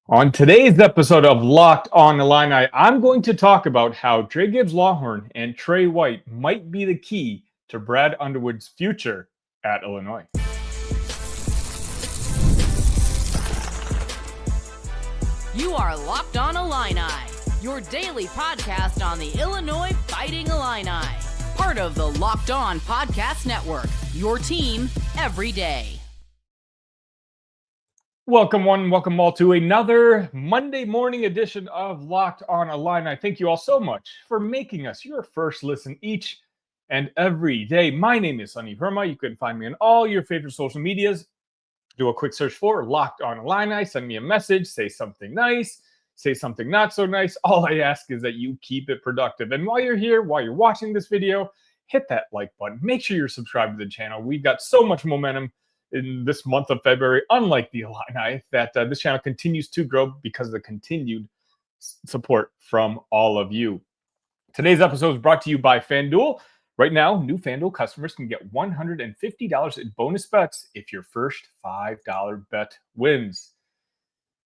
On today's episode of Locked on Illini, I'm going to talk about how Gibbs, Lawhorn, and Trey White might be the key to Brad Underwood's future at Illinois. You are Locked on Illini, your daily podcast on the Illinois Fighting Illini. Part of the Locked On Podcast Network, your team every day. Welcome one, welcome all to another Monday morning edition of Locked on Illini. Thank you all so much for making us your first listen each and every day. My name is Sonny Verma. You can find me on all your favorite social medias. Do a quick search for Locked on Illini. Send me a message. Say something nice. Say something not so nice. All I ask is that you keep it productive. And while you're here, while you're watching this video, hit that like button. Make sure you're subscribed to the channel. We've got so much momentum in this month of February, unlike the Illini, that this channel continues to grow because of the continued support from all of you. Today's episode is brought to you by FanDuel. Right now, new FanDuel customers can get $150 in bonus bets if your first $5 bet wins.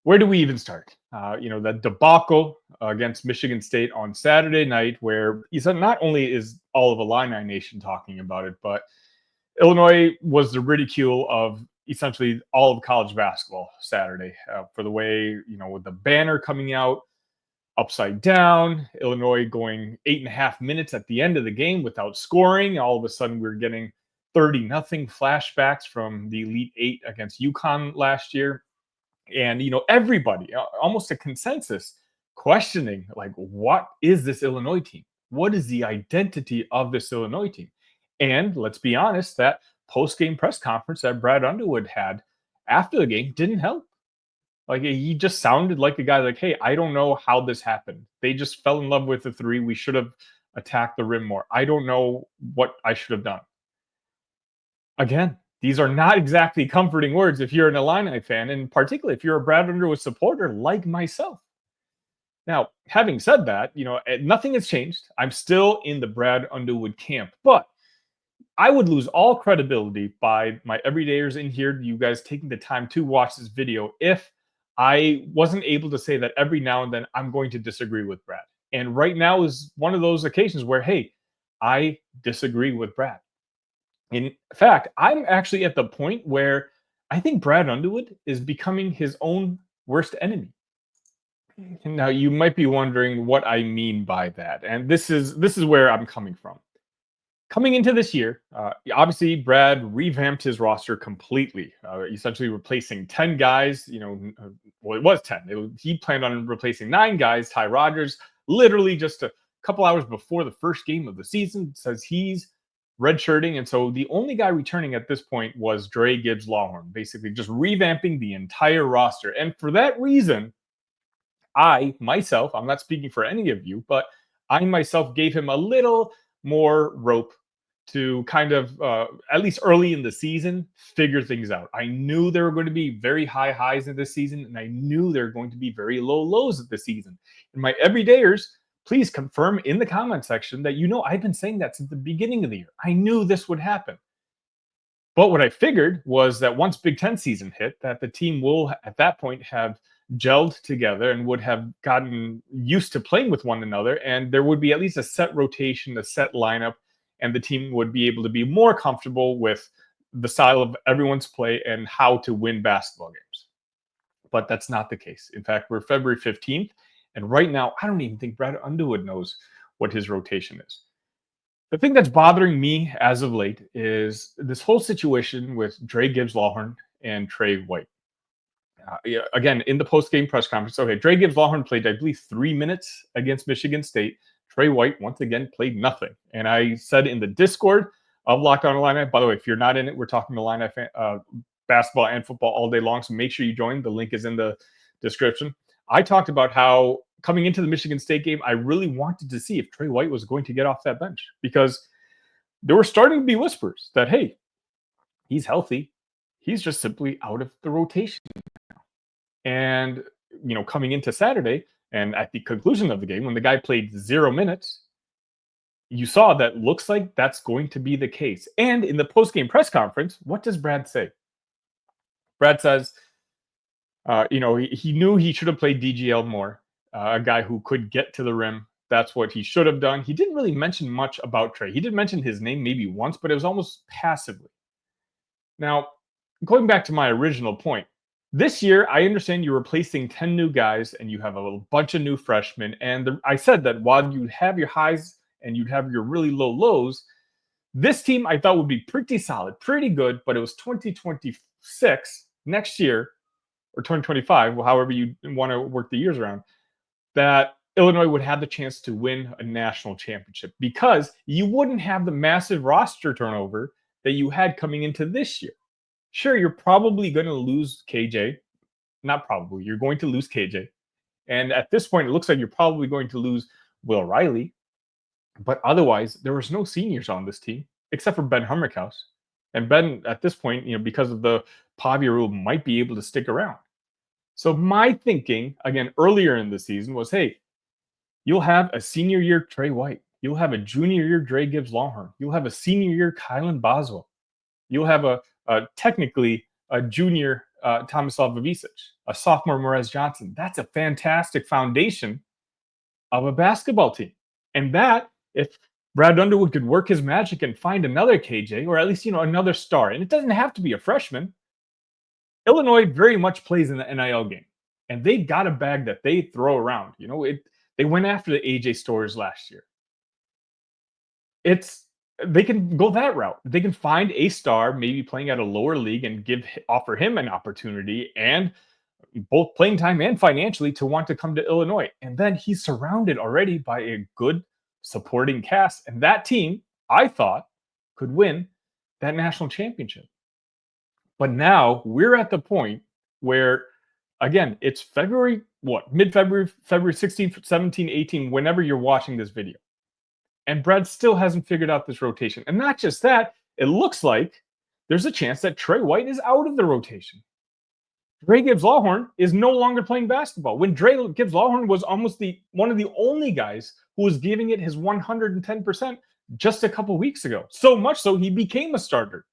Where do we even start? The debacle against Michigan State on Saturday night, where not only is all of Illini Nation talking about it, but Illinois was the ridicule of essentially all of college basketball Saturday for the way, with the banner coming out upside down, Illinois going 8.5 minutes at the end of the game without scoring. All of a sudden, we're getting 30-0 flashbacks from the Elite Eight against UConn last year. And, everybody, almost a consensus, questioning, what is this Illinois team? What is the identity of this Illinois team? And let's be honest, that post-game press conference that Brad Underwood had after the game didn't help. He just sounded like a guy like, hey, I don't know how this happened. They just fell in love with the three. We should have attacked the rim more. I don't know what I should have done. Again, these are not exactly comforting words if you're an Illini fan, and particularly if you're a Brad Underwood supporter like myself. Now, having said that, nothing has changed. I'm still in the Brad Underwood camp, but I would lose all credibility by my everydayers in here, you guys taking the time to watch this video, if I wasn't able to say that every now and then I'm going to disagree with Brad. And right now is one of those occasions where, hey, I disagree with Brad. In fact, I'm actually at the point where I think Brad Underwood is becoming his own worst enemy. Now, you might be wondering what I mean by that. And this is where I'm coming from. Coming into this year, obviously, Brad revamped his roster completely, essentially replacing 10 guys. It was 10. He planned on replacing 9 guys. Ty Rodgers, literally just a couple hours before the first game of the season, says he's redshirting. And so the only guy returning at this point was Gibbs, Lawhorn, basically just revamping the entire roster. And for that reason, I'm not speaking for any of you, but I myself gave him a little more rope to kind of, at least early in the season, figure things out. I knew there were going to be very high highs in this season, and I knew there were going to be very low lows of the season. And my everydayers, please confirm in the comment section that I've been saying that since the beginning of the year. I knew this would happen. But what I figured was that once Big Ten season hit, that the team will, at that point, have gelled together and would have gotten used to playing with one another, and there would be at least a set rotation, a set lineup, and the team would be able to be more comfortable with the style of everyone's play and how to win basketball games. But that's not the case. In fact, we're February 15th, and right now, I don't even think Brad Underwood knows what his rotation is. The thing that's bothering me as of late is this whole situation with Gibbs, Lawhorn, and Trey White. Again, in the post-game press conference, Gibbs, Lawhorn played, I believe, 3 minutes against Michigan State. Trey White, once again, played nothing. And I said in the Discord of Locked on Illini, by the way, if you're not in it, we're talking Illini basketball and football all day long, so make sure you join. The link is in the description. I talked about how coming into the Michigan State game, I really wanted to see if Trey White was going to get off that bench, because there were starting to be whispers that, hey, he's healthy. He's just simply out of the rotation now. And, coming into Saturday, and at the conclusion of the game, when the guy played 0 minutes, you saw that looks like that's going to be the case. And in the post-game press conference, what does Brad say? Brad says, He knew he should have played DGL more, a guy who could get to the rim. That's what he should have done. He didn't really mention much about Trey. He did mention his name maybe once, but it was almost passively. Now, going back to my original point, this year, I understand you're replacing 10 new guys and you have a bunch of new freshmen. And I said that while you have your highs and you'd have your really low lows, this team I thought would be pretty solid, pretty good, but it was 2026 next year, or 2025, however you want to work the years around, that Illinois would have the chance to win a national championship because you wouldn't have the massive roster turnover that you had coming into this year. Sure, you're probably going to lose KJ. Not probably. You're going to lose KJ. And at this point, it looks like you're probably going to lose Will Riley. But otherwise, there was no seniors on this team except for Ben Hummerkaus. And Ben, at this point, because of the Pavia rule, might be able to stick around. So my thinking, again, earlier in the season was, hey, you'll have a senior year Trey White. You'll have a junior year Dre Gibbs Lawhorn. You'll have a senior year Kylan Boswell. You'll have technically a junior Tomislav Vivicic, a sophomore Morez Johnson. That's a fantastic foundation of a basketball team. And that, if Brad Underwood could work his magic and find another KJ, or at least, another star, and it doesn't have to be a freshman. Illinois very much plays in the NIL game, and they've got a bag that they throw around. They went after the AJ Stores last year. They can go that route. They can find a star, maybe playing at a lower league, and offer him an opportunity and both playing time and financially to want to come to Illinois. And then he's surrounded already by a good supporting cast, and that team, I thought, could win that national championship. But now we're at the point where, again, it's February, mid-February, February 16th, 17, 18, whenever you're watching this video. And Brad still hasn't figured out this rotation. And not just that, it looks like there's a chance that Trey White is out of the rotation. Dre Gibbs Lawhorn is no longer playing basketball. When Dre Gibbs Lawhorn was almost one of the only guys who was giving it his 110% just a couple weeks ago. So much so he became a starter.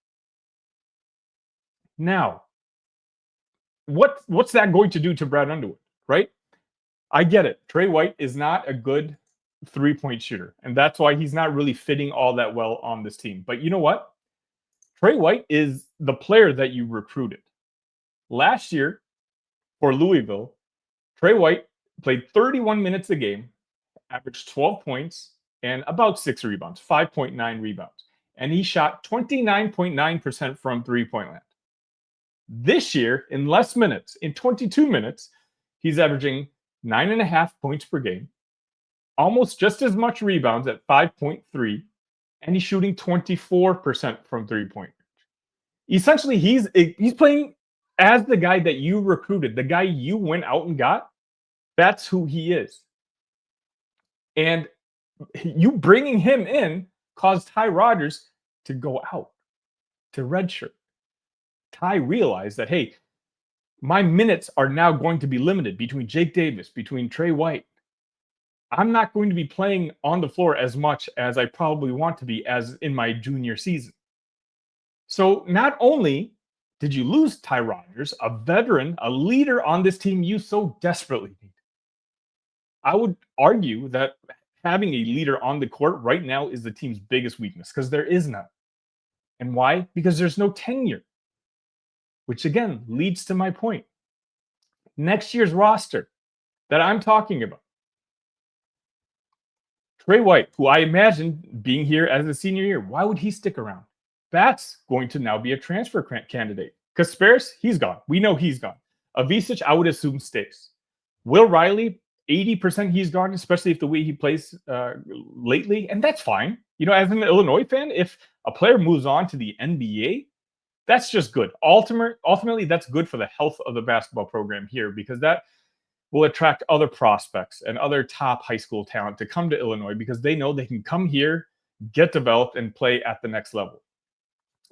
Now, what's that going to do to Brad Underwood, right? I get it. Trey White is not a good three-point shooter, and that's why he's not really fitting all that well on this team. But you know what? Trey White is the player that you recruited. Last year for Louisville, Trey White played 31 minutes a game, averaged 12 points, and about 6 rebounds, 5.9 rebounds. And he shot 29.9% from three-point land. This year, in less minutes, in 22 minutes, he's averaging 9.5 points per game, almost just as much rebounds at 5.3, and he's shooting 24% from three-point range. Essentially, he's playing as the guy that you recruited, the guy you went out and got. That's who he is. And you bringing him in caused Ty Rodgers to go out, to redshirt. Ty realized that, hey, my minutes are now going to be limited between Jake Davis, between Trey White. I'm not going to be playing on the floor as much as I probably want to be as in my junior season. So not only did you lose Ty Rodgers, a veteran, a leader on this team you so desperately need, I would argue that having a leader on the court right now is the team's biggest weakness, because there is none. And why? Because there's no tenure. Which again leads to my point. Next year's roster that I'm talking about. Trey White, who I imagine being here as a senior year, why would he stick around? That's going to now be a transfer candidate. Kasparis, he's gone. We know he's gone. Vivicic, I would assume, stays. Will Riley, 80% he's gone, especially if the way he plays lately, and that's fine. As an Illinois fan, if a player moves on to the NBA, that's just good. Ultimately, that's good for the health of the basketball program here, because that will attract other prospects and other top high school talent to come to Illinois, because they know they can come here, get developed, and play at the next level.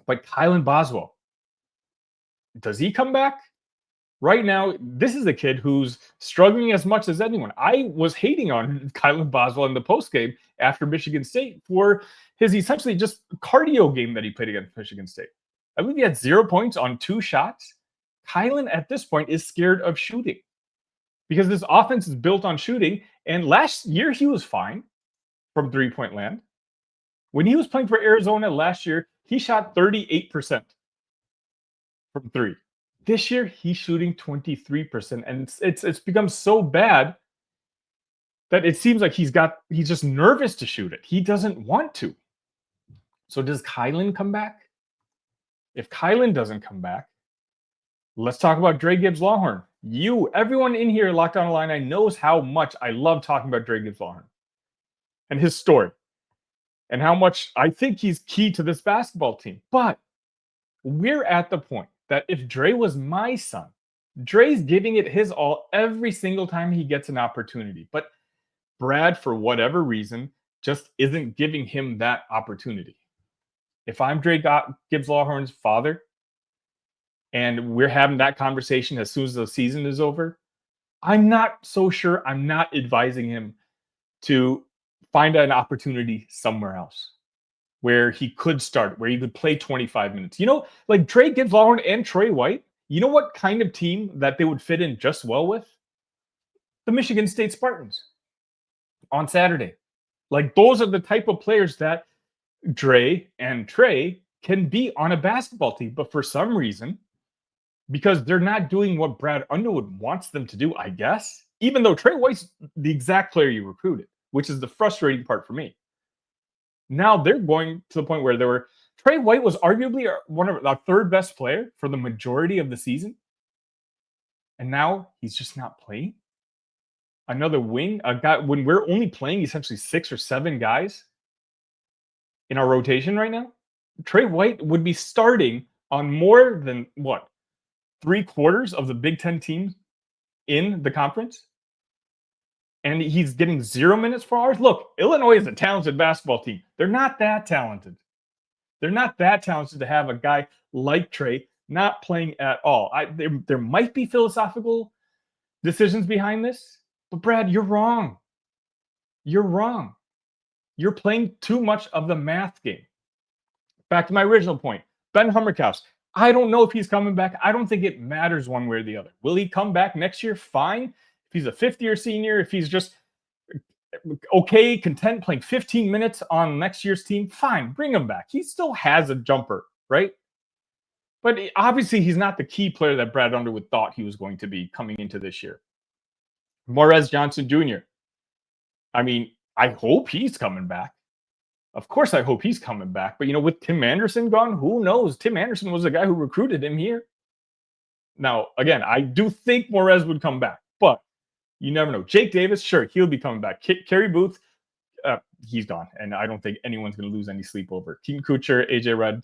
But Kylan Boswell, does he come back? Right now, this is a kid who's struggling as much as anyone. I was hating on Kylan Boswell in the postgame after Michigan State for his essentially just cardio game that he played against Michigan State. I believe he had 0 points on 2 shots. Kylan at this point is scared of shooting because this offense is built on shooting. And last year, he was fine from three-point land. When he was playing for Arizona last year, he shot 38% from three. This year, he's shooting 23%. And it's become so bad that it seems like he's just nervous to shoot it. He doesn't want to. So does Kylan come back? If Kylan doesn't come back, let's talk about Dre Gibbs Lawhorn. Everyone in here Locked On Illini knows how much I love talking about Dre Gibbs Lawhorn and his story and how much I think he's key to this basketball team. But we're at the point that if Dre was my son, Dre's giving it his all every single time he gets an opportunity. But Brad, for whatever reason, just isn't giving him that opportunity. If I'm Dre Gibbs Lawhorn's father, and we're having that conversation as soon as the season is over, I'm not so sure I'm not advising him to find an opportunity somewhere else where he could start, where he could play 25 minutes. Like Dre Gibbs Lawhorn and Trey White, you know what kind of team that they would fit in just well with? The Michigan State Spartans on Saturday. Like those are the type of players that Dre and Trey can be on a basketball team. But for some reason, because they're not doing what Brad Underwood wants them to do, I guess, even though Trey White's the exact player you recruited, which is the frustrating part for me. Now they're going to the point where Trey White was arguably one of the third best player for the majority of the season. And now he's just not playing. Another wing, a guy, when we're only playing essentially 6 or 7 guys in our rotation right now, Trey White would be starting on more than 3/4 of the Big Ten teams in the conference. And he's getting 0 minutes for ours. Look, Illinois is a talented basketball team. They're not that talented. They're not that talented to have a guy like Trey not playing at all. There might be philosophical decisions behind this, but Brad, you're wrong. You're wrong. You're playing too much of the math game. Back to my original point. Ben Hummerkaus. I don't know if he's coming back. I don't think it matters one way or the other. Will he come back next year? Fine. If he's a fifth-year senior, if he's just okay, content playing 15 minutes on next year's team, fine, bring him back. He still has a jumper, right? But obviously, he's not the key player that Brad Underwood thought he was going to be coming into this year. Morez Johnson Jr. I mean, I hope he's coming back. Of course, I hope he's coming back. But, with Tim Anderson gone, who knows? Tim Anderson was the guy who recruited him here. Now, again, I do think Morez would come back, but you never know. Jake Davis, sure, he'll be coming back. Kerry Booth, he's gone. And I don't think anyone's going to lose any sleep over. Keaton Kuchar, AJ Red,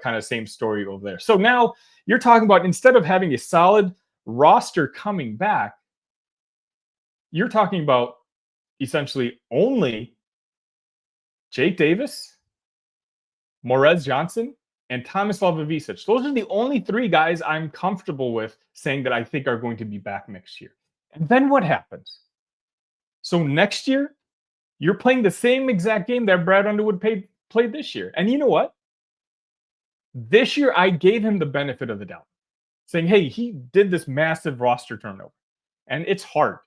kind of same story over there. So now you're talking about, instead of having a solid roster coming back, you're talking about essentially only Jake Davis, Morez Johnson, and Tomislav Ivicic. Those are the only 3 guys I'm comfortable with saying that I think are going to be back next year. And then what happens? So next year, you're playing the same exact game that Brad Underwood played this year. And you know what? This year, I gave him the benefit of the doubt, saying, hey, he did this massive roster turnover, and it's hard.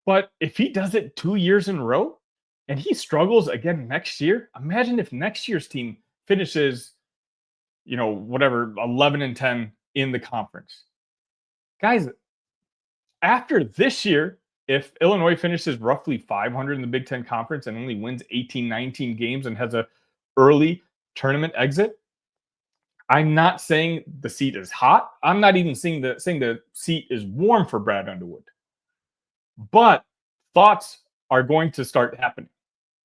But if he does it 2 years in a row, and he struggles again next year, imagine if next year's team finishes, 11-10 in the conference. Guys, after this year, if Illinois finishes roughly 500 in the Big Ten Conference and only wins 18, 19 games and has an early tournament exit, I'm not saying the seat is hot. I'm not even saying the seat is warm for Brad Underwood. But thoughts are going to start happening.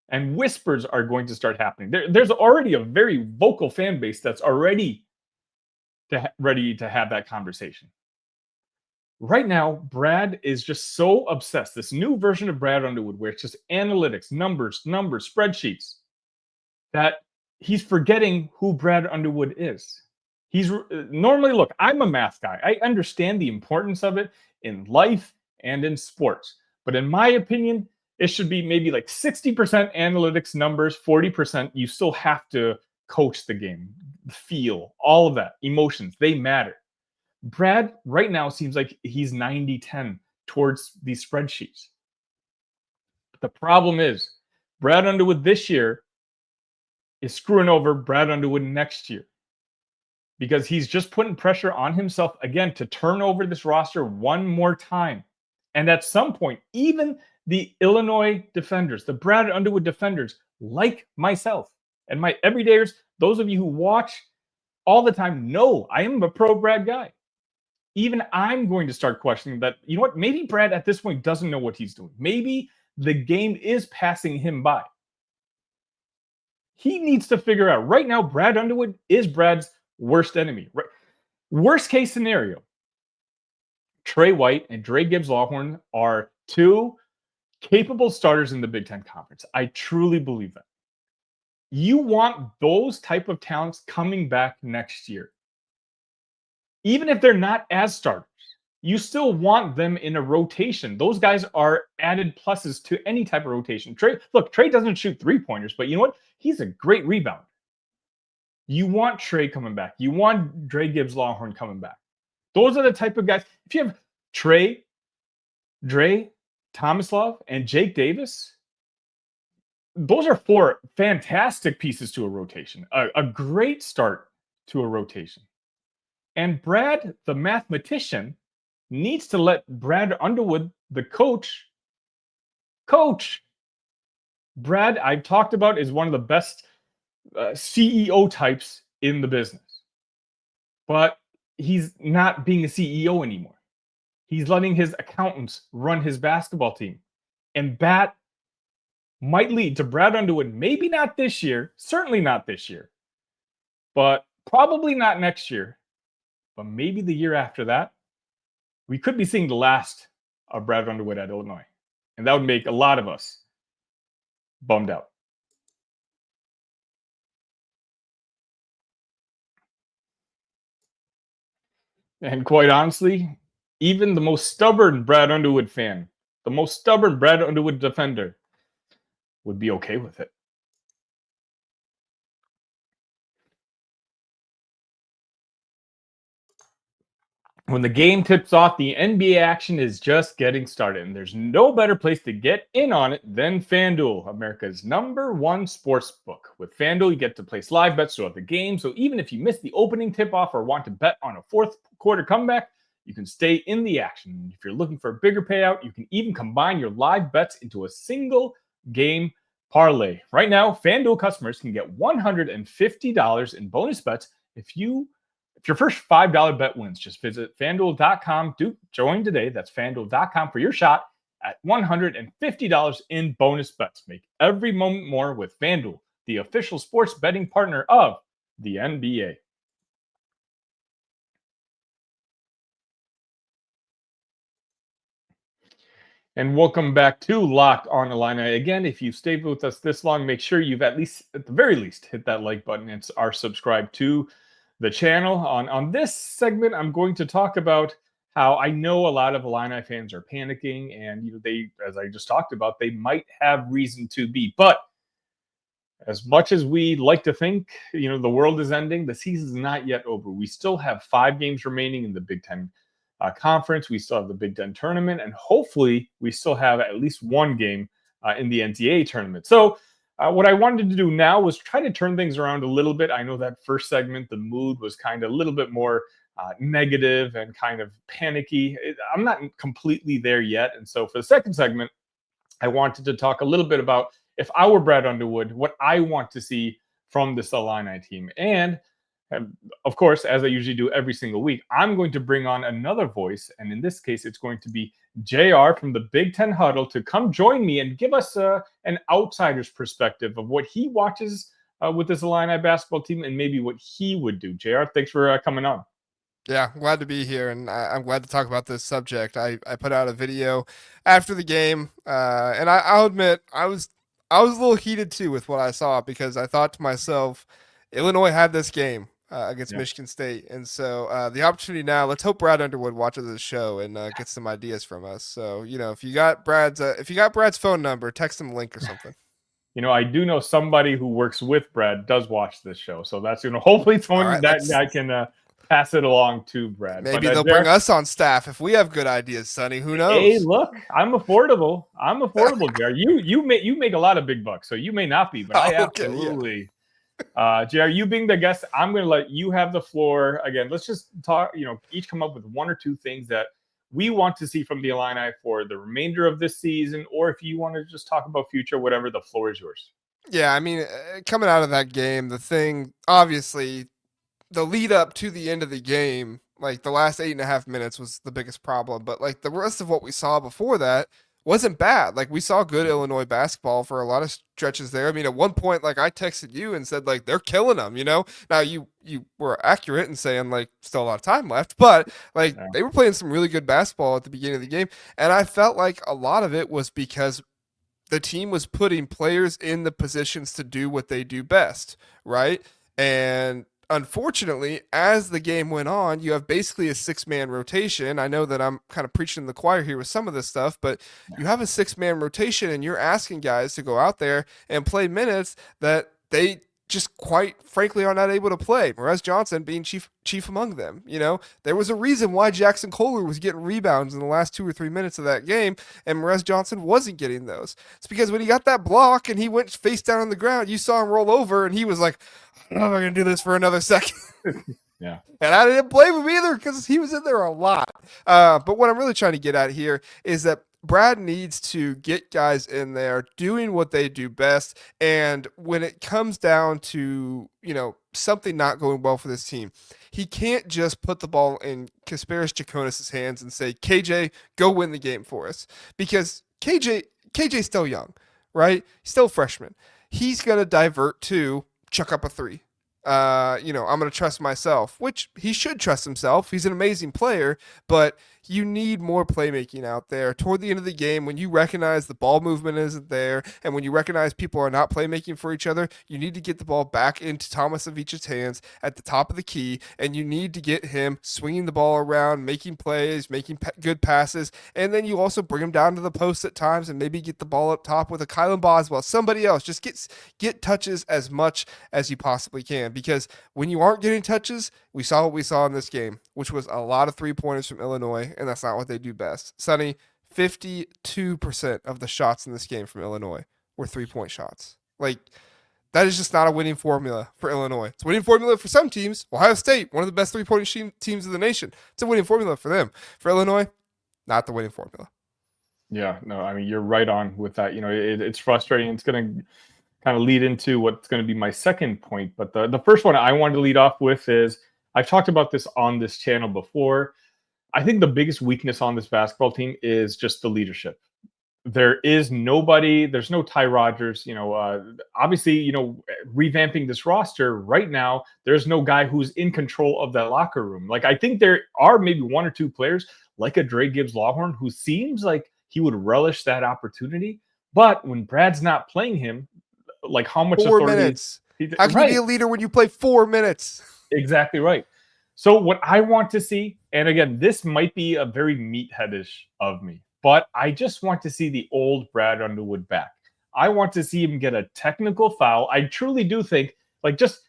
And whispers are going to start happening. There's already a very vocal fan base that's already ready to have that conversation. Right now, Brad is just so obsessed. This new version of Brad Underwood, where it's just analytics, numbers, spreadsheets, that he's forgetting who Brad Underwood is. He's normally, look, I'm a math guy. I understand the importance of it in life and in sports. But in my opinion, it should be maybe like 60% analytics, numbers, 40% you still have to coach the game, feel, all of that, emotions, they matter. Brad right now seems like he's 90-10 towards these spreadsheets. But the problem is Brad Underwood this year is screwing over Brad Underwood next year because he's just putting pressure on himself again to turn over this roster one more time. And at some point, even the Illinois defenders, the Brad Underwood defenders, like myself and my everydayers, those of you who watch all the time, know I am a pro Brad guy. Even I'm going to start questioning that, you know what, maybe Brad at this point doesn't know what he's doing. Maybe the game is passing him by. He needs to figure out right now, Brad Underwood is Brad's worst enemy. Right? Worst case scenario, Trey White and Dre Gibbs Lawhorn are two capable starters in the Big Ten Conference. I truly believe that. You want those type of talents coming back next year. Even if they're not as starters, you still want them in a rotation. Those guys are added pluses to any type of rotation. Trey doesn't shoot three-pointers, but you know what? He's a great rebounder. You want Trey coming back. You want Dre Gibbs Lawhorn coming back. Those are the type of guys. If you have Trey, Dre, Tomislav, and Jake Davis, those are four fantastic pieces to a rotation. A great start to a rotation. And Brad, the mathematician, needs to let Brad Underwood, the coach. Brad, I've talked about, is one of the best CEO types in the business. But he's not being a CEO anymore. He's letting his accountants run his basketball team. And that might lead to Brad Underwood, maybe not this year, certainly not this year, but probably not next year, but maybe the year after that, we could be seeing the last of Brad Underwood at Illinois. And that would make a lot of us bummed out. And quite honestly, even the most stubborn Brad Underwood fan, the most stubborn Brad Underwood defender, would be okay with it. When the game tips off, the NBA action is just getting started, and there's no better place to get in on it than FanDuel, America's #1 sports book. With FanDuel, you get to place live bets throughout the game, so even if you miss the opening tip-off or want to bet on a fourth quarter comeback, you can stay in the action. If you're looking for a bigger payout, you can even combine your live bets into a single game parlay. Right now, FanDuel customers can get $150 in bonus bets if your first $5 bet wins. Just visit FanDuel.com. Join today. That's FanDuel.com for your shot at $150 in bonus bets. Make every moment more with FanDuel, the official sports betting partner of the NBA. And welcome back to Locked on Illini. Again, if you've stayed with us this long, make sure you've at the very least, hit that like button and are subscribed to the channel. On this segment, I'm going to talk about how I know a lot of Illini fans are panicking, and they, as I just talked about, they might have reason to be. But as much as we like to think, the world is ending, the season is not yet over. We still have 5 games remaining in the Big Ten Conference. We still have the Big Ten tournament, and hopefully we still have at least one game in the NCAA tournament. So what I wanted to do now was try to turn things around a little bit. I know that first segment, the mood was kind of a little bit more negative and kind of panicky. I'm not completely there yet. And so for the second segment, I wanted to talk a little bit about, if I were Brad Underwood, what I want to see from this Illini team. And of course, as I usually do every single week, I'm going to bring on another voice. And in this case, it's going to be JR from the Big Ten Huddle to come join me and give us an outsider's perspective of what he watches with this Illini basketball team and maybe what he would do. JR, thanks for coming on. Yeah, glad to be here, and I'm glad to talk about this subject. I put out a video after the game, and I'll admit I was a little heated too with what I saw, because I thought to myself, Illinois had this game against Michigan State, and so the opportunity now. Let's hope Brad Underwood watches this show and gets some ideas from us. So if you got Brad's phone number, text him a link or something. I do know somebody who works with Brad does watch this show, so that's hopefully someone that I can pass it along to Brad. Maybe they'll bring us on staff if we have good ideas, Sonny. Who knows? Hey, look, I'm affordable. JR. You make a lot of big bucks, so you may not be, but I absolutely. JR, you being the guest, I'm going to let you have the floor. Again, let's just talk, each come up with one or two things that we want to see from the Illini for the remainder of this season, or if you want to just talk about future, whatever, the floor is yours. Yeah, I mean, coming out of that game, the thing, obviously, the lead up to the end of the game, like the last 8.5 minutes was the biggest problem, but like the rest of what we saw before that wasn't bad. Like we saw good Illinois basketball for a lot of stretches there. I mean, at one point, like I texted you and said, like, they're killing them, Now you were accurate in saying like still a lot of time left, but like they were playing some really good basketball at the beginning of the game. And I felt like a lot of it was because the team was putting players in the positions to do what they do best, right? And unfortunately, as the game went on, you have basically a 6-man rotation. I know that I'm kind of preaching to the choir here with some of this stuff, but you have a 6-man rotation and you're asking guys to go out there and play minutes that they just quite frankly are not able to play. Morez Johnson being chief among them. There was a reason why Jackson Kohler was getting rebounds in the last 2 or 3 minutes of that game, and Morez Johnson wasn't getting those. It's because when he got that block and he went face down on the ground, you saw him roll over and he was like, I'm not going to do this for another second. Yeah. And I didn't blame him either because he was in there a lot. But what I'm really trying to get at here is that Brad needs to get guys in there doing what they do best. And when it comes down to, something not going well for this team, he can't just put the ball in Kasparis Chakonis' hands and say, KJ, go win the game for us. Because KJ's still young, right? He's still a freshman. He's going to divert to chuck up a 3. I'm going to trust myself, which he should trust himself. He's an amazing player, but you need more playmaking out there toward the end of the game. When you recognize the ball movement isn't there, and when you recognize people are not playmaking for each other, you need to get the ball back into Thomas Savic's hands at the top of the key, and you need to get him swinging the ball around, making plays, making good passes, and then you also bring him down to the post at times and maybe get the ball up top with a Kylan Boswell, somebody else. Just get touches as much as you possibly can, because when you aren't getting touches, we saw what we saw in this game, which was a lot of 3-pointers from Illinois, and that's not what they do best. Sonny, 52% of the shots in this game from Illinois were 3-point shots. Like, that is just not a winning formula for Illinois. It's a winning formula for some teams. Ohio State, one of the best 3-point teams in the nation. It's a winning formula for them. For Illinois, not the winning formula. Yeah, no, I mean, you're right on with that. It's frustrating. It's going to kind of lead into what's going to be my second point. But the first one I wanted to lead off with is, I've talked about this on this channel before. I think the biggest weakness on this basketball team is just the leadership. There is nobody, there's no Ty Rodgers, obviously, revamping this roster right now, there's no guy who's in control of that locker room. Like, I think there are maybe 1 or 2 players like a Dre Gibbs Lawhorn who seems like he would relish that opportunity. But when Brad's not playing him, like how much 4 authority? minutes. How can you be a leader when you play 4 minutes? Exactly right. So what I want to see, and again, this might be a very meatheadish of me, but I just want to see the old Brad Underwood back. I want to see him get a technical foul. I truly do think, like, just,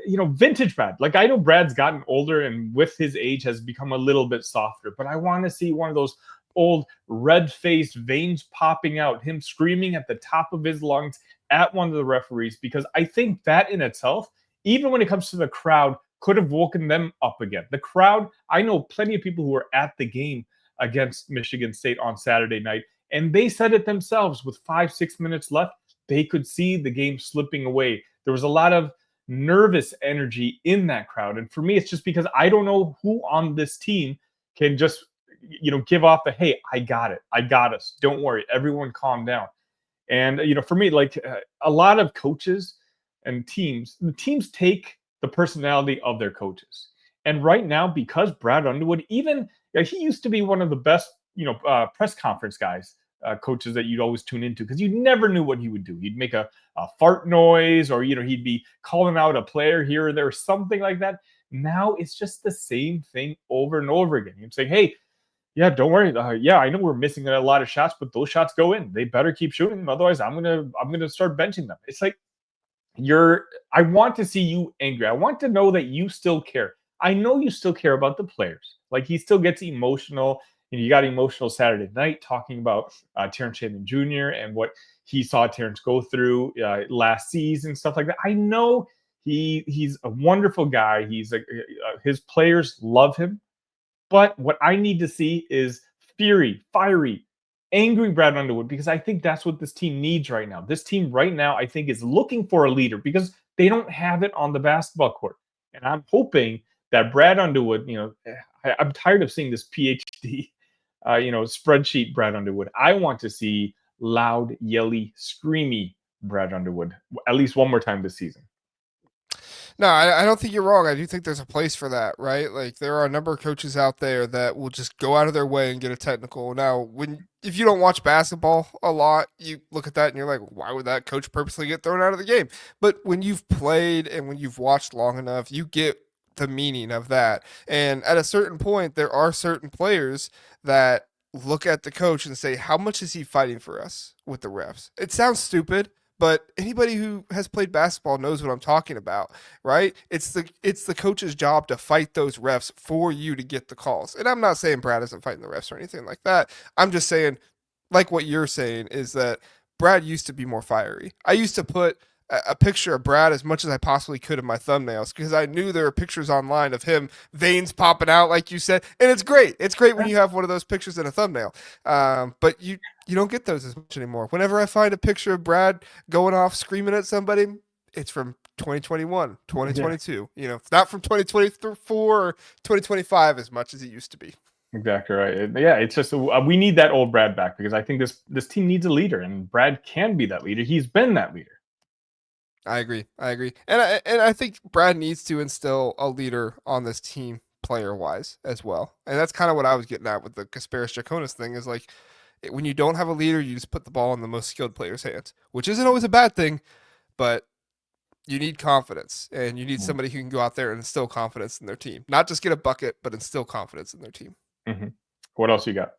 vintage Brad. Like, I know Brad's gotten older and with his age has become a little bit softer, but I want to see one of those old red-faced veins popping out, him screaming at the top of his lungs at one of the referees, because I think that in itself, even when it comes to the crowd, could have woken them up again. The crowd, I know plenty of people who were at the game against Michigan State on Saturday night, and they said it themselves with 5-6 minutes left, they could see the game slipping away. There was a lot of nervous energy in that crowd. And for me, it's just because I don't know who on this team can just, give off the, hey, I got it. I got us. Don't worry. Everyone calm down. And, for me, like a lot of coaches and the teams take the personality of their coaches. And right now, because Brad Underwood, even he used to be one of the best, press conference guys, coaches that you'd always tune into, because you never knew what he would do. He'd make a fart noise, or, he'd be calling out a player here or there, or something like that. Now it's just the same thing over and over again. He'd say, hey, yeah, don't worry. I know we're missing a lot of shots, but those shots go in. They better keep shooting them. Otherwise, I'm gonna start benching them. It's like I want to see you angry. I want to know that you still care. I know you still care about the players. Like, he still gets emotional. You got emotional Saturday night talking about Terrence Shannon Jr. and what he saw Terrence go through last season, stuff like that. I know he's a wonderful guy. His players love him. But what I need to see is fiery, angry Brad Underwood, because I think that's what this team needs right now. This team right now, I think, is looking for a leader because they don't have it on the basketball court. And I'm hoping that Brad Underwood, I'm tired of seeing this PhD, spreadsheet Brad Underwood. I want to see loud, yelly, screamy Brad Underwood at least one more time this season. No, I don't think you're wrong. I do think there's a place for that, right? Like, there are a number of coaches out there that will just go out of their way and get a technical. Now, if you don't watch basketball a lot, you look at that and you're like, why would that coach purposely get thrown out of the game? But when you've played and when you've watched long enough, you get the meaning of that. And at a certain point, there are certain players that look at the coach and say, how much is he fighting for us with the refs? It sounds stupid, but anybody who has played basketball knows what I'm talking about, right? It's the coach's job to fight those refs for you to get the calls. And I'm not saying Brad isn't fighting the refs or anything like that. I'm just saying, like what you're saying, is that Brad used to be more fiery. I used to put a picture of Brad as much as I possibly could in my thumbnails because I knew there were pictures online of him, veins popping out, like you said. And it's great. It's great when you have one of those pictures in a thumbnail. But you don't get those as much anymore. Whenever I find a picture of Brad going off screaming at somebody, it's from 2021, 2022. Yeah. It's not from 2024 or 2025 as much as it used to be. Exactly right. Yeah, it's just we need that old Brad back because I think this team needs a leader, and Brad can be that leader. He's been that leader. I agree. And I think Brad needs to instill a leader on this team player-wise as well. And that's kind of what I was getting at with the Kasparis-Jaconis thing is like when you don't have a leader, you just put the ball in the most skilled player's hands, which isn't always a bad thing, but you need confidence and you need somebody who can go out there and instill confidence in their team. Not just get a bucket, but instill confidence in their team. Mm-hmm. What else you got?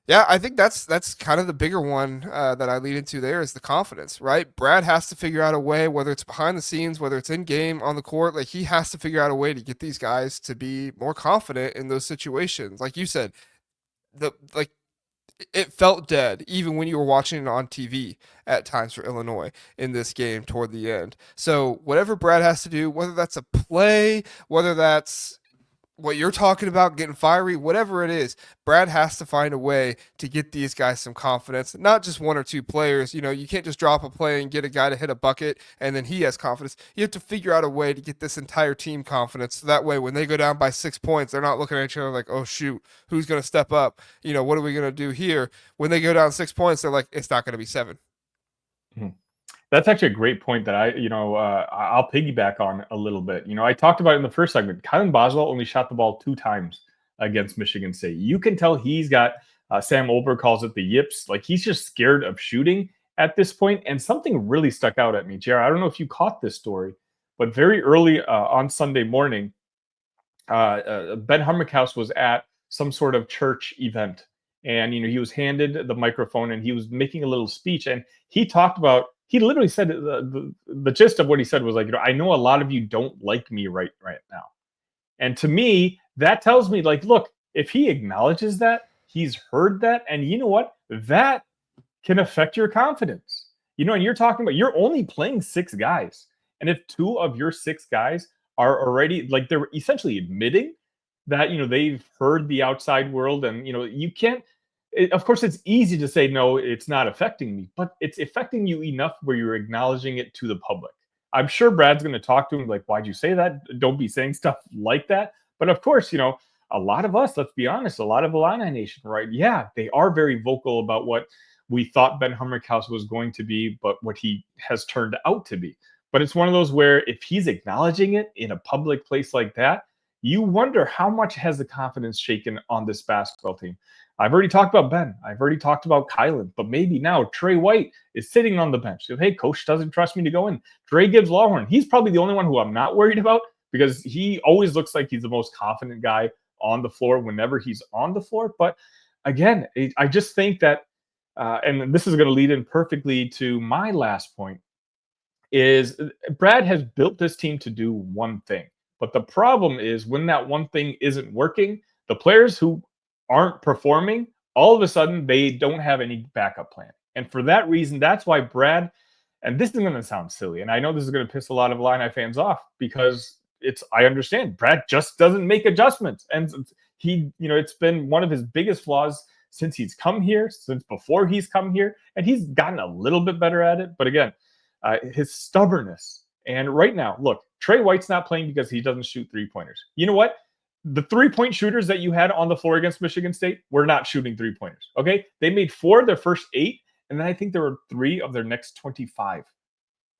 Yeah, I think that's kind of the bigger one that I lead into there is the confidence, right? Brad has to figure out a way, whether it's behind the scenes, whether it's in game, on the court, like he has to figure out a way to get these guys to be more confident in those situations. Like you said, it felt dead even when you were watching it on TV at times for Illinois in this game toward the end. So whatever Brad has to do, whether that's a play, whether that's what you're talking about, getting fiery, whatever it is, Brad has to find a way to get these guys some confidence, not just one or two players. You can't just drop a play and get a guy to hit a bucket and then he has confidence. You have to figure out a way to get this entire team confidence. So that way, when they go down by 6 points, they're not looking at each other like, oh, shoot, who's going to step up? What are we going to do here? When they go down 6 points, they're like, it's not going to be 7. Mm-hmm. That's actually a great point that I'll piggyback on a little bit. I talked about it in the first segment. Kylan Boswell only shot the ball 2 times against Michigan State. You can tell he's got, Sam Olberg calls it the yips. Like he's just scared of shooting at this point. And something really stuck out at me, Jared. I don't know if you caught this story, but very early on Sunday morning, Ben Humrickhouse was at some sort of church event. And, he was handed the microphone and he was making a little speech. And he talked about, he literally said the gist of what he said was like, I know a lot of you don't like me right now. And to me, that tells me like, look, if he acknowledges that, he's heard that. And you know what? That can affect your confidence. And you're talking about, you're only playing 6 guys. And if 2 of your 6 guys are already like, they're essentially admitting that, they've heard the outside world and, you can't, of course, it's easy to say, no, it's not affecting me, but it's affecting you enough where you're acknowledging it to the public. I'm sure Brad's going to talk to him like, why'd you say that? Don't be saying stuff like that. But of course, a lot of us, let's be honest, a lot of Illini Nation, right? Yeah, they are very vocal about what we thought Ben Humrickhouse was going to be, but what he has turned out to be. But it's one of those where if he's acknowledging it in a public place like that, you wonder how much has the confidence shaken on this basketball team. I've already talked about Ben. I've already talked about Kylan, but maybe now Trey White is sitting on the bench. So, hey, coach doesn't trust me to go in. Dre Gibbs Lawhorn, he's probably the only one who I'm not worried about because he always looks like he's the most confident guy on the floor whenever he's on the floor. But again, I just think that, and this is going to lead in perfectly to my last point, is Brad has built this team to do one thing. But the problem is when that one thing isn't working, the players who aren't performing, all of a sudden they don't have any backup plan. And for that reason, that's why Brad, and this is going to sound silly, and I know this is going to piss a lot of Illini fans off because I understand Brad just doesn't make adjustments. And it's been one of his biggest flaws since he's come here, since before he's come here, and he's gotten a little bit better at it. But again, his stubbornness. And right now, look, Trey White's not playing because he doesn't shoot three-pointers. You know what? The three-point shooters that you had on the floor against Michigan State were not shooting three-pointers, okay? They made 4 of their first 8, and then I think there were 3 of their next 25,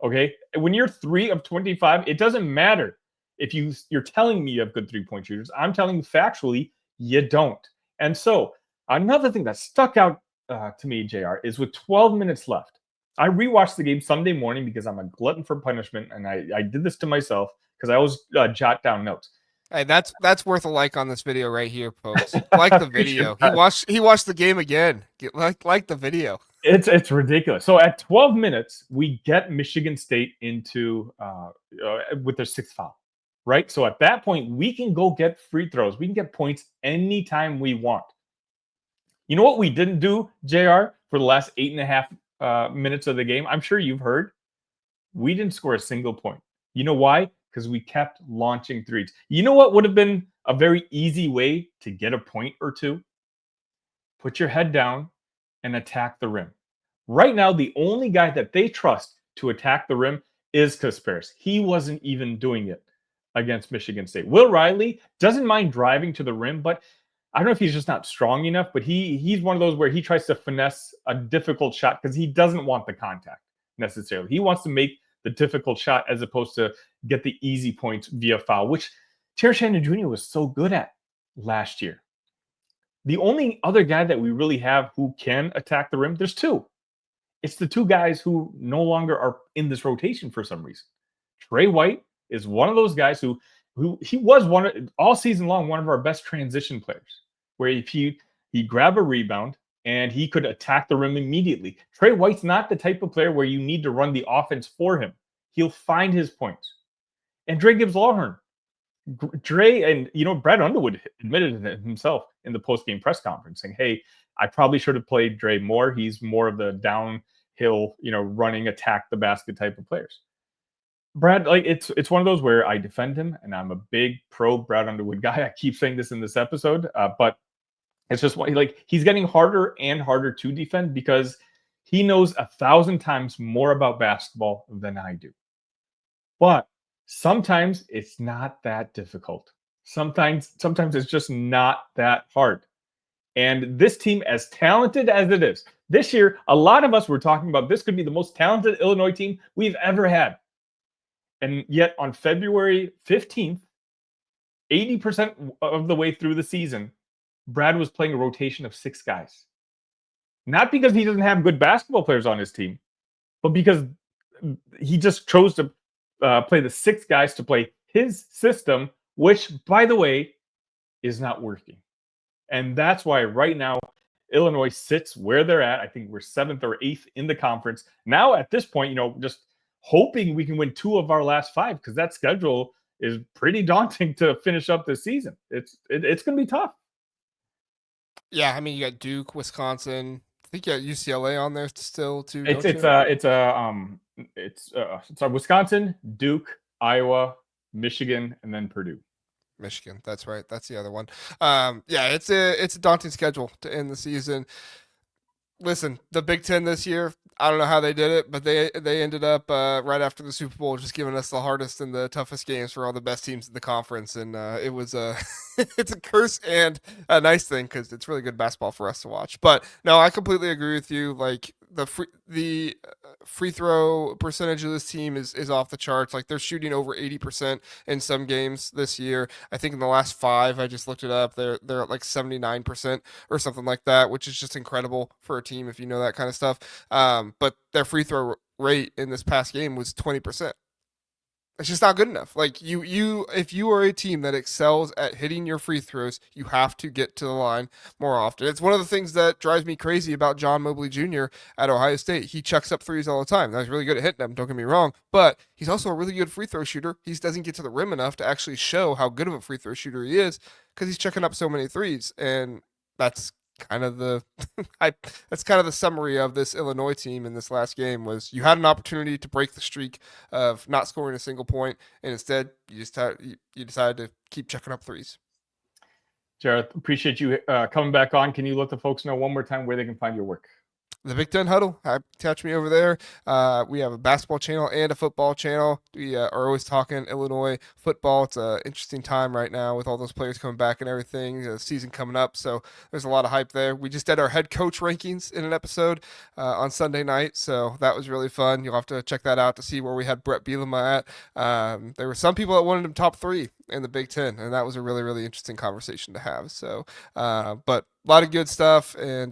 okay? When you're 3 of 25, it doesn't matter if you're telling me you have good three-point shooters. I'm telling you factually, you don't. And so another thing that stuck out to me, JR, is with 12 minutes left. I rewatched the game Sunday morning because I'm a glutton for punishment, and I did this to myself because I always jot down notes. Hey, that's worth a like on this video right here, folks. Like the video. He watched the game again. Like the video. It's ridiculous. So at 12 minutes, we get Michigan State into with their 6th foul, right? So at that point, we can go get free throws. We can get points anytime we want. You know what we didn't do, JR, for the last 8.5 minutes of the game? I'm sure you've heard. We didn't score a single point. You know why? Because we kept launching threes. You know what would have been a very easy way to get a point or two? Put your head down and attack the rim. Right now, the only guy that they trust to attack the rim is Kasparis. He wasn't even doing it against Michigan State. Will Riley doesn't mind driving to the rim, but I don't know if he's just not strong enough, but he's one of those where he tries to finesse a difficult shot because he doesn't want the contact necessarily. He wants to make the difficult shot as opposed to get the easy points via foul, which Terry Shannon Jr. was so good at last year. The only other guy that we really have who can attack the rim, there's 2. It's the 2 guys who no longer are in this rotation for some reason. Trey White is one of those guys who he was all season long one of our best transition players, where if he grab a rebound and he could attack the rim immediately. Trey White's not the type of player where you need to run the offense for him. He'll find his points. And Dre Gibbs Lawhorn. Dre, and Brad Underwood admitted it himself in the post-game press conference, saying, hey, I probably should have played Dre more. He's more of the downhill, running, attack the basket type of players. Brad, it's one of those where I defend him, and I'm a big pro Brad Underwood guy. I keep saying this in this episode, but it's just he's getting harder and harder to defend because he knows 1,000 times more about basketball than I do. But sometimes it's not that difficult. Sometimes it's just not that hard. And this team, as talented as it is, this year, a lot of us were talking about this could be the most talented Illinois team we've ever had. And yet on February 15th, 80% of the way through the season, Brad was playing a rotation of 6 guys. Not because he doesn't have good basketball players on his team, but because he just chose to play the 6 guys to play his system, which, by the way, is not working. And that's why right now, Illinois sits where they're at. I think we're 7th or 8th in the conference. Now, at this point, just hoping we can win 2 of our last 5 because that schedule is pretty daunting to finish up this season. It's going to be tough. Yeah, I mean, you got Duke, Wisconsin. I think you got UCLA on there still too. It's Wisconsin, Duke, Iowa, Michigan, and then Purdue. Michigan, that's right. That's the other one. Yeah, it's a daunting schedule to end the season. Listen, the Big Ten this year, I don't know how they did it, but they ended up right after the Super Bowl just giving us the hardest and the toughest games for all the best teams in the conference, and it was it's a curse and a nice thing because it's really good basketball for us to watch. But no, I completely agree with you. Like the free throw percentage of this team is off the charts. Like they're shooting over 80% in some games this year. I think in the last 5, I just looked it up, they're at like 79% or something like that, which is just incredible for a team if you know that kind of stuff. But their free throw rate in this past game was 20%. It's just not good enough. Like if you are a team that excels at hitting your free throws, you have to get to the line more often. It's one of the things that drives me crazy about John Mobley Jr. at Ohio State. He chucks up threes all the time. Now, he's really good at hitting them, don't get me wrong, but he's also a really good free throw shooter. He just doesn't get to the rim enough to actually show how good of a free throw shooter he is because he's chucking up so many threes. And that's kind of the that's kind of the summary of this Illinois team in this last game. Was you had an opportunity to break the streak of not scoring a single point, and instead you decided to keep checking up threes. Jared, appreciate you coming back on. Can you let the folks know one more time where they can find your work? The Big Ten Huddle. Catch me over there. We have a basketball channel and a football channel. We are always talking Illinois football. It's an interesting time right now with all those players coming back and everything. The season coming up, so there's a lot of hype there. We just did our head coach rankings in an episode on Sunday night, so that was really fun. You'll have to check that out to see where we had Brett Bielema at. There were some people that wanted him top 3 in the Big Ten, and that was a really, really interesting conversation to have. So, but a lot of good stuff, and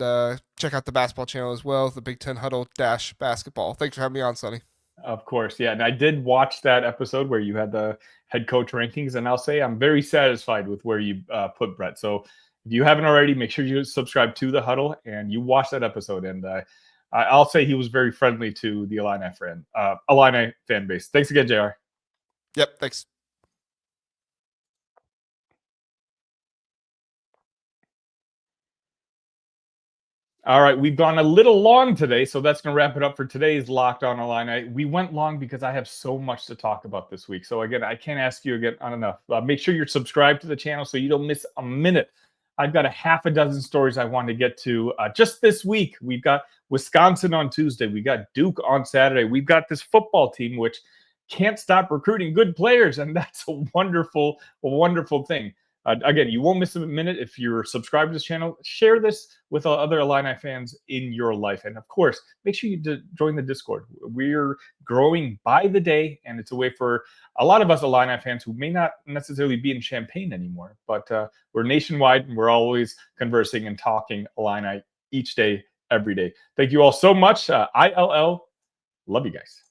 check out the basketball channel as well, the Big Ten Huddle - basketball. Thanks for having me on, Sonny. Of course, yeah. And I did watch that episode where you had the head coach rankings, and I'll say I'm very satisfied with where you put Brett. So if you haven't already, make sure you subscribe to the Huddle and you watch that episode. And I'll say he was very friendly to the Illini fan base. Thanks again, JR. Yep, thanks. All right, we've gone a little long today, so that's going to wrap it up for today's Locked On Illini. We went long because I have so much to talk about this week. So again, I can't ask you again on enough. Make sure you're subscribed to the channel so you don't miss a minute. I've got a half a dozen stories I want to get to just this week. We've got Wisconsin on Tuesday. We got Duke on Saturday. We've got this football team which can't stop recruiting good players, and that's a wonderful thing. Again, you won't miss a minute if you're subscribed to this channel. Share this with other Illini fans in your life. And of course, make sure you join the Discord. We're growing by the day, and it's a way for a lot of us Illini fans who may not necessarily be in Champaign anymore, but we're nationwide, and we're always conversing and talking Illini each day, every day. Thank you all so much. ILL. Love you guys.